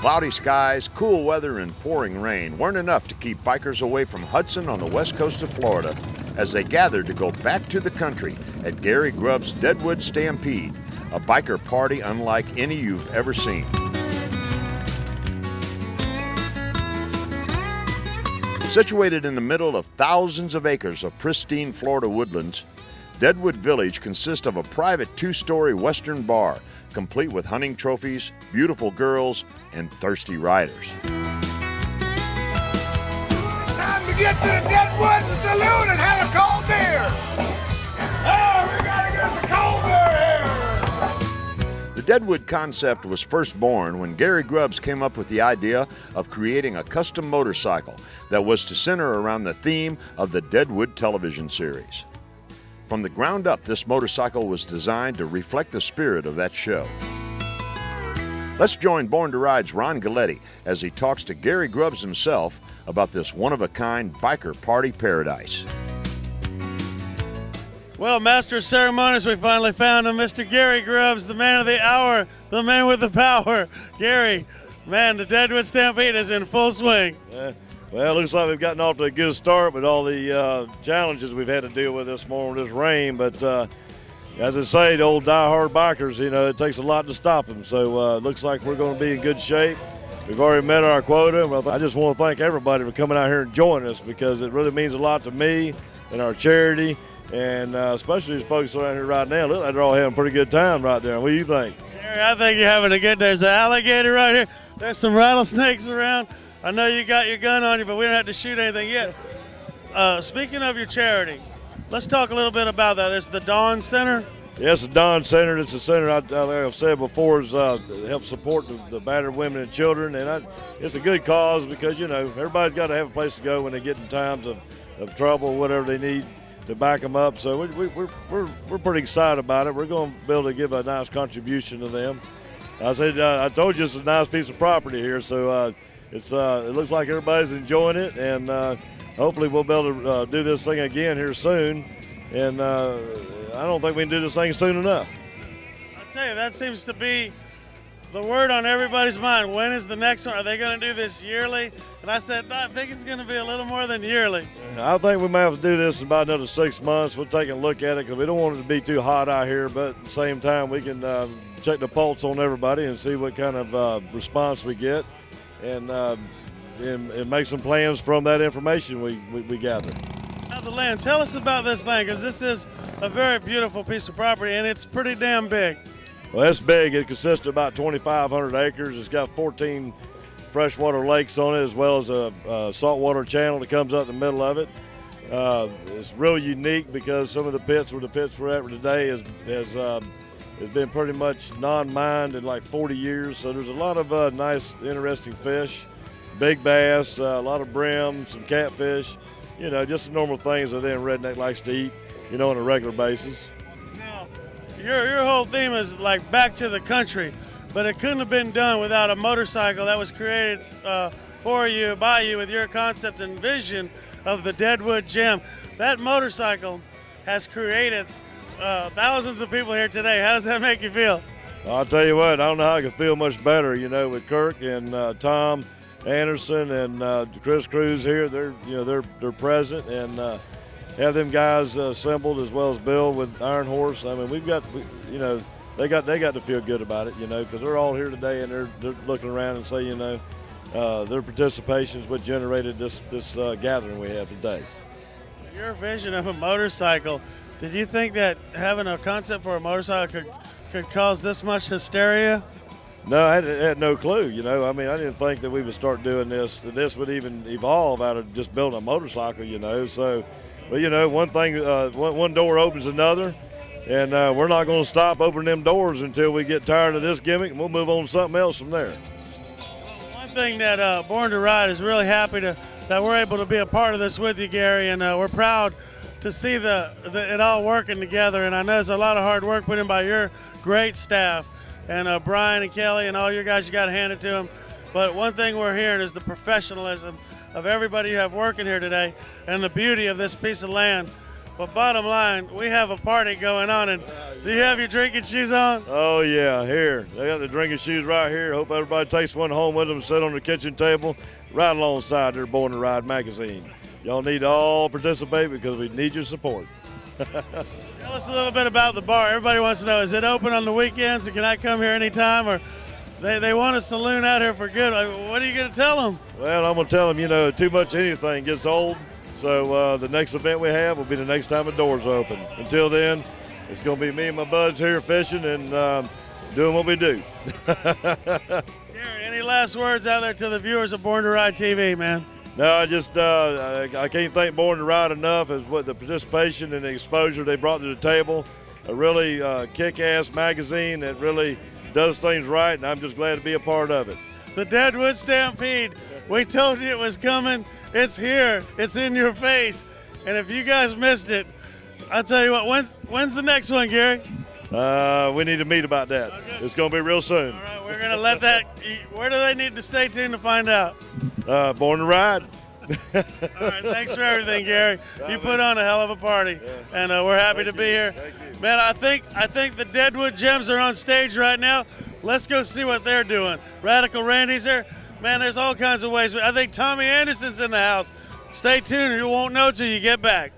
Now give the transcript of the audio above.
Cloudy skies, cool weather, and pouring rain weren't enough to keep bikers away from Hudson on the west coast of Florida as they gathered to go back to the country at Gary Grubb's Deadwood Stampede, a biker party unlike any you've ever seen. Situated in the middle of thousands of acres of pristine Florida woodlands, Deadwood Village consists of a private two-story western bar, complete with hunting trophies, beautiful girls, and thirsty riders. Time to get to the Deadwood Saloon and have a cold beer! Oh, we gotta get us a cold beer here! The Deadwood concept was first born when Gary Grubbs came up with the idea of creating a custom motorcycle that was to center around the theme of the Deadwood television series. From the ground up, this motorcycle was designed to reflect the spirit of that show. Let's join Born to Ride's Ron Galletti as he talks to Gary Grubbs himself about this one-of-a-kind biker party paradise. Well, Master of Ceremonies, we finally found him, Mr. Gary Grubbs, the man of the hour, the man with the power. Gary, man, the Deadwood Stampede is in full swing. Well, it looks like we've gotten off to a good start with all the challenges we've had to deal with this morning, this rain. But as I say, the old die-hard bikers, you know, it takes a lot to stop them. So it looks like we're going to be in good shape. We've already met our quota. I just want to thank everybody for coming out here and joining us because it really means a lot to me and our charity, and especially these folks around here right now. Look like they're all having a pretty good time right there. What do you think? Gary, I think you're having a good day. There's an alligator right here. There's some rattlesnakes around. I know you got your gun on you, but we don't have to shoot anything yet. Speaking of your charity, let's talk a little bit about that. It's the Dawn Center? Yes, the Dawn Center. It's a center, like I've said before, is help support the battered women and children. And it's a good cause because, you know, everybody's got to have a place to go when they get in times of trouble, whatever they need to back them up. So we're pretty excited about it. We're going to be able to give a nice contribution to them. I told you it's a nice piece of property here, so it looks like everybody's enjoying it, and hopefully we'll be able to do this thing again here soon. And I don't think we can do this thing soon enough. I tell you, that seems to be the word on everybody's mind. When is the next one? Are they going to do this yearly? And I said, I think it's going to be a little more than yearly. I think we may have to do this in about another 6 months. We're taking a look at it because we don't want it to be too hot out here, but at the same time we can check the pulse on everybody and see what kind of response we get. And make some plans from that information we gather. Now the land, tell us about this land, because this is a very beautiful piece of property and it's pretty damn big. Well, it's big. It consists of about 2,500 acres. It's got 14 freshwater lakes on it, as well as a saltwater channel that comes up in the middle of it. It's really unique because some of the pits where the pits we're at today has been pretty much non-mined in like 40 years. So there's a lot of nice, interesting fish, big bass, a lot of brim, some catfish, you know, just the normal things that any redneck likes to eat, you know, on a regular basis. Now, your whole theme is like back to the country, but it couldn't have been done without a motorcycle that was created for you, by you, with your concept and vision of the Deadwood Gem. That motorcycle has created thousands of people here today. How does that make you feel? I'll tell you what, I don't know how I could feel much better, you know, with Kirk and Tom Anderson and Chris Cruz here. They're present, and have them guys assembled, as well as Bill with Iron Horse. I mean, they got to feel good about it, you know, because they're all here today and they're looking around and say, you know, their participation is what generated this gathering we have today. Your vision of a motorcycle, did you think that having a concept for a motorcycle could cause this much hysteria? No, I had no clue, you know. I mean, I didn't think that we would start doing this, that this would even evolve out of just building a motorcycle, you know. So, but, you know, one thing, one door opens another, and we're not going to stop opening them doors until we get tired of this gimmick, and we'll move on to something else from there. One thing that Born to Ride is really happy that we're able to be a part of this with you, Gary, and we're proud to see it all working together. And I know there's a lot of hard work put in by your great staff, and Brian and Kelly and all your guys, you got to hand it to them. But one thing we're hearing is the professionalism of everybody you have working here today, and the beauty of this piece of land But bottom line, we have a party going on, and do you have your drinking shoes on? Oh, yeah, here. They got the drinking shoes right here. Hope everybody takes one home with them, sit on the kitchen table, right alongside their Born to Ride magazine. Y'all need to all participate because we need your support. Tell us a little bit about the bar. Everybody wants to know, is it open on the weekends, and can I come here anytime? Or they want a saloon out here for good. What are you going to tell them? Well, I'm going to tell them, you know, too much anything gets old. So the next event we have will be the next time the doors open. Until then, it's going to be me and my buds here fishing and doing what we do. Gary, any last words out there to the viewers of Born to Ride TV, man? No, I can't thank Born to Ride enough as what the participation and the exposure they brought to the table. A really kick-ass magazine that really does things right, and I'm just glad to be a part of it. The Deadwood Stampede. We told you it was coming. It's here. It's in your face. And if you guys missed it, I'll tell you what, when's the next one, Gary? We need to meet about that. Okay. It's going to be real soon. All right, we're going to let that, where do they need to stay tuned to find out? Born to Ride. All right, thanks for everything, Gary. You put on a hell of a party, and we're happy to be here. Man, I think the Deadwood Gems are on stage right now. Let's go see what they're doing. Radical Randy's here. Man, there's all kinds of ways. I think Tommy Anderson's in the house. Stay tuned. You won't know till you get back.